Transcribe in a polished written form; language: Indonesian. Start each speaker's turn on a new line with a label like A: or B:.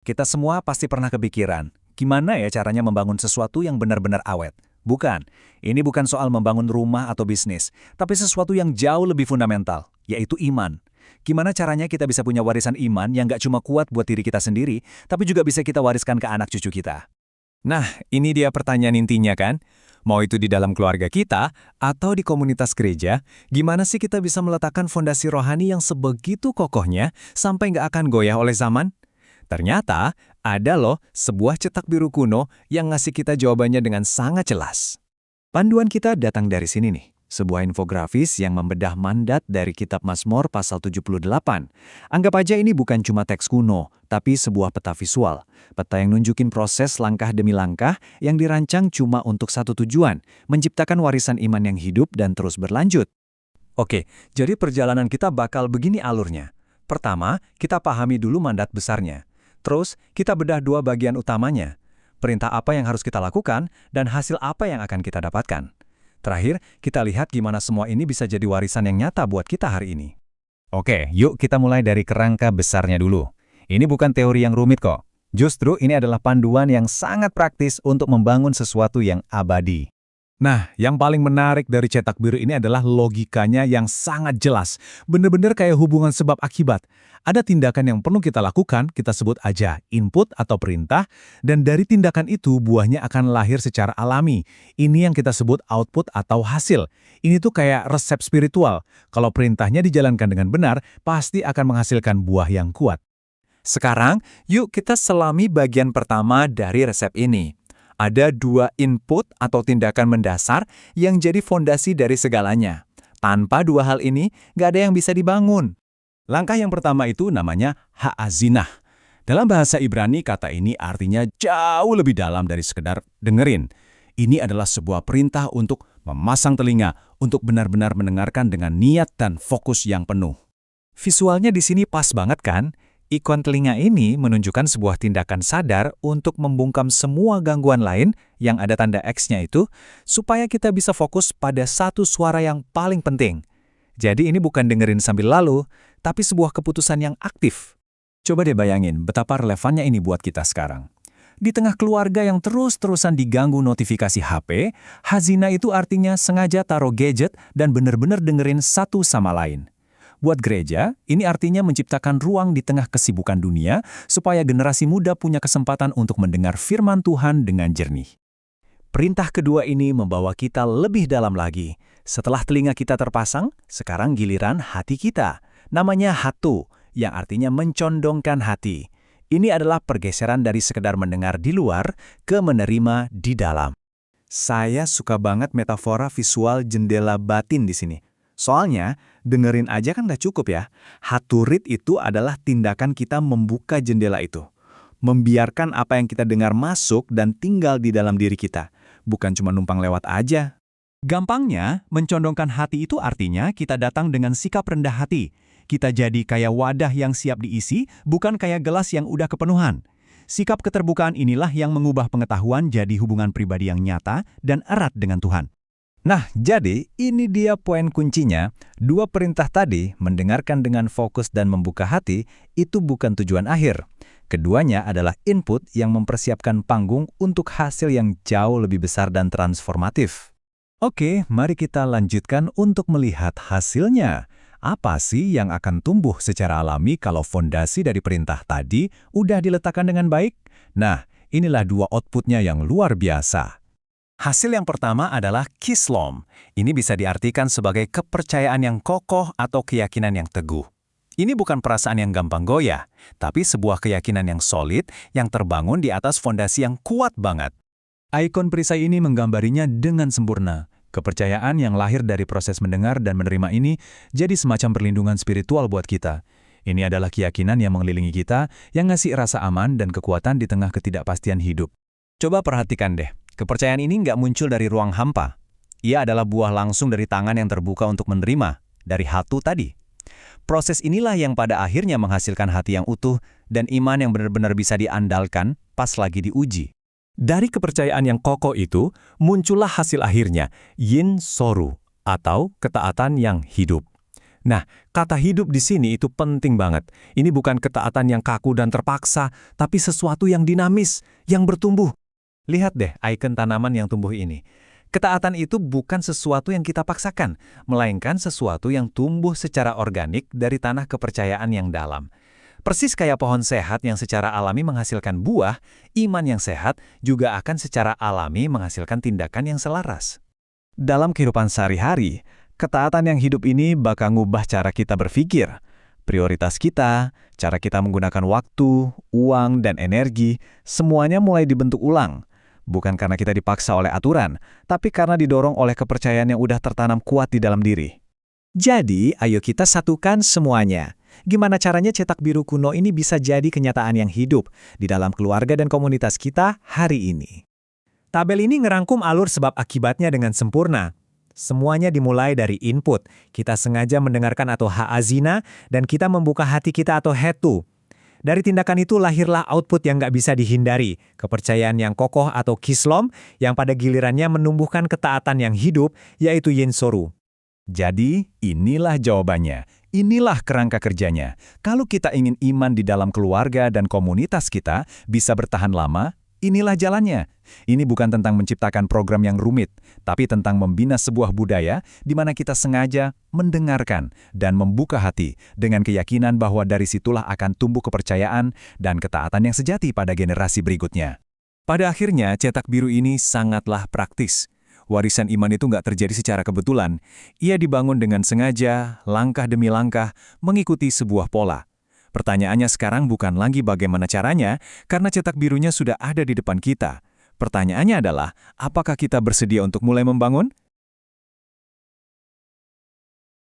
A: Kita semua pasti pernah kepikiran, gimana ya caranya membangun sesuatu yang benar-benar awet? Bukan, ini bukan soal membangun rumah atau bisnis, tapi sesuatu yang jauh lebih fundamental, yaitu iman. Gimana caranya kita bisa punya warisan iman yang nggak cuma kuat buat diri kita sendiri, tapi juga bisa kita wariskan ke anak cucu kita?
B: Nah, ini dia pertanyaan intinya kan? Mau itu di dalam keluarga kita atau di komunitas gereja, gimana sih kita bisa meletakkan fondasi rohani yang sebegitu kokohnya sampai nggak akan goyah oleh zaman? Ternyata, ada loh sebuah cetak biru kuno yang ngasih kita jawabannya dengan sangat jelas. Panduan kita datang dari sini nih, sebuah infografis yang membedah mandat dari kitab Mazmur pasal 78. Anggap aja ini bukan cuma teks kuno, tapi sebuah peta visual. Peta yang nunjukin proses langkah demi langkah yang dirancang cuma untuk satu tujuan, menciptakan warisan iman yang hidup dan terus berlanjut. Oke, jadi perjalanan kita bakal begini alurnya. Pertama, kita pahami dulu mandat besarnya. Terus, kita bedah dua bagian utamanya. Perintah apa yang harus kita lakukan, dan hasil apa yang akan kita dapatkan. Terakhir, kita lihat gimana semua ini bisa jadi warisan yang nyata buat kita hari ini. Oke, yuk kita mulai dari kerangka besarnya dulu. Ini bukan teori yang rumit kok. Justru ini adalah panduan yang sangat praktis untuk membangun sesuatu yang abadi. Nah, yang paling menarik dari cetak biru ini adalah logikanya yang sangat jelas. Bener-bener kayak hubungan sebab akibat. Ada tindakan yang perlu kita lakukan, kita sebut aja input atau perintah, dan dari tindakan itu buahnya akan lahir secara alami. Ini yang kita sebut output atau hasil. Ini tuh kayak resep spiritual. Kalau perintahnya dijalankan dengan benar, pasti akan menghasilkan buah yang kuat. Sekarang, yuk kita selami bagian pertama dari resep ini. Ada dua input atau tindakan mendasar yang jadi fondasi dari segalanya. Tanpa dua hal ini, nggak ada yang bisa dibangun. Langkah yang pertama itu namanya ha'azinah. Dalam bahasa Ibrani, kata ini artinya jauh lebih dalam dari sekedar dengerin. Ini adalah sebuah perintah untuk memasang telinga, untuk benar-benar mendengarkan dengan niat dan fokus yang penuh. Visualnya di sini pas banget kan? Ikon telinga ini menunjukkan sebuah tindakan sadar untuk membungkam semua gangguan lain yang ada tanda X-nya itu, supaya kita bisa fokus pada satu suara yang paling penting. Jadi ini bukan dengerin sambil lalu, tapi sebuah keputusan yang aktif. Coba deh bayangin betapa relevannya ini buat kita sekarang. Di tengah keluarga yang terus-terusan diganggu notifikasi HP, hazina itu artinya sengaja taruh gadget dan benar-benar dengerin satu sama lain. Buat gereja, ini artinya menciptakan ruang di tengah kesibukan dunia supaya generasi muda punya kesempatan untuk mendengar firman Tuhan dengan jernih. Perintah kedua ini membawa kita lebih dalam lagi. Setelah telinga kita terpasang, sekarang giliran hati kita. Namanya hatu, yang artinya mencondongkan hati. Ini adalah pergeseran dari sekedar mendengar di luar ke menerima di dalam. Saya suka banget metafora visual jendela batin di sini. Soalnya, dengerin aja kan nggak cukup ya. Haturit itu adalah tindakan kita membuka jendela itu. Membiarkan apa yang kita dengar masuk dan tinggal di dalam diri kita. Bukan cuma numpang lewat aja. Gampangnya, mencondongkan hati itu artinya kita datang dengan sikap rendah hati. Kita jadi kayak wadah yang siap diisi, bukan kayak gelas yang udah kepenuhan. Sikap keterbukaan inilah yang mengubah pengetahuan jadi hubungan pribadi yang nyata dan erat dengan Tuhan. Nah, jadi ini dia poin kuncinya. Dua perintah tadi, mendengarkan dengan fokus dan membuka hati, itu bukan tujuan akhir. Keduanya adalah input yang mempersiapkan panggung untuk hasil yang jauh lebih besar dan transformatif. Oke, mari kita lanjutkan untuk melihat hasilnya. Apa sih yang akan tumbuh secara alami kalau fondasi dari perintah tadi udah diletakkan dengan baik? Nah, inilah dua outputnya yang luar biasa. Hasil yang pertama adalah kislom. Ini bisa diartikan sebagai kepercayaan yang kokoh atau keyakinan yang teguh. Ini bukan perasaan yang gampang goyah, tapi sebuah keyakinan yang solid yang terbangun di atas fondasi yang kuat banget. Ikon perisai ini menggambarinya dengan sempurna. Kepercayaan yang lahir dari proses mendengar dan menerima ini jadi semacam perlindungan spiritual buat kita. Ini adalah keyakinan yang mengelilingi kita, yang ngasih rasa aman dan kekuatan di tengah ketidakpastian hidup. Coba perhatikan deh. Kepercayaan ini nggak muncul dari ruang hampa. Ia adalah buah langsung dari tangan yang terbuka untuk menerima, dari hatu tadi. Proses inilah yang pada akhirnya menghasilkan hati yang utuh dan iman yang benar-benar bisa diandalkan pas lagi diuji. Dari kepercayaan yang kokoh itu, muncullah hasil akhirnya, yin soru, atau ketaatan yang hidup. Nah, kata hidup di sini itu penting banget. Ini bukan ketaatan yang kaku dan terpaksa, tapi sesuatu yang dinamis, yang bertumbuh. Lihat deh ikon tanaman yang tumbuh ini. Ketaatan itu bukan sesuatu yang kita paksakan, melainkan sesuatu yang tumbuh secara organik dari tanah kepercayaan yang dalam. Persis kayak pohon sehat yang secara alami menghasilkan buah, iman yang sehat juga akan secara alami menghasilkan tindakan yang selaras. Dalam kehidupan sehari-hari, ketaatan yang hidup ini bakal ngubah cara kita berpikir, prioritas kita, cara kita menggunakan waktu, uang, dan energi, semuanya mulai dibentuk ulang. Bukan karena kita dipaksa oleh aturan, tapi karena didorong oleh kepercayaan yang udah tertanam kuat di dalam diri. Jadi, ayo kita satukan semuanya. Gimana caranya cetak biru kuno ini bisa jadi kenyataan yang hidup di dalam keluarga dan komunitas kita hari ini? Tabel ini ngerangkum alur sebab akibatnya dengan sempurna. Semuanya dimulai dari input. Kita sengaja mendengarkan atau ha'azina, dan kita membuka hati kita atau hetu. Dari tindakan itu lahirlah output yang nggak bisa dihindari, kepercayaan yang kokoh atau kislom, yang pada gilirannya menumbuhkan ketaatan yang hidup, yaitu yinsoru.
A: Jadi, inilah jawabannya. Inilah kerangka kerjanya. Kalau kita ingin iman di dalam keluarga dan komunitas kita bisa bertahan lama, inilah jalannya. Ini bukan tentang menciptakan program yang rumit, tapi tentang membina sebuah budaya di mana kita sengaja mendengarkan dan membuka hati dengan keyakinan bahwa dari situlah akan tumbuh kepercayaan dan ketaatan yang sejati pada generasi berikutnya. Pada akhirnya, cetak biru ini sangatlah praktis. Warisan iman itu nggak terjadi secara kebetulan. Ia dibangun dengan sengaja, langkah demi langkah, mengikuti sebuah pola. Pertanyaannya sekarang bukan lagi bagaimana caranya, karena cetak birunya sudah ada di depan kita. Pertanyaannya adalah, apakah kita bersedia untuk mulai membangun?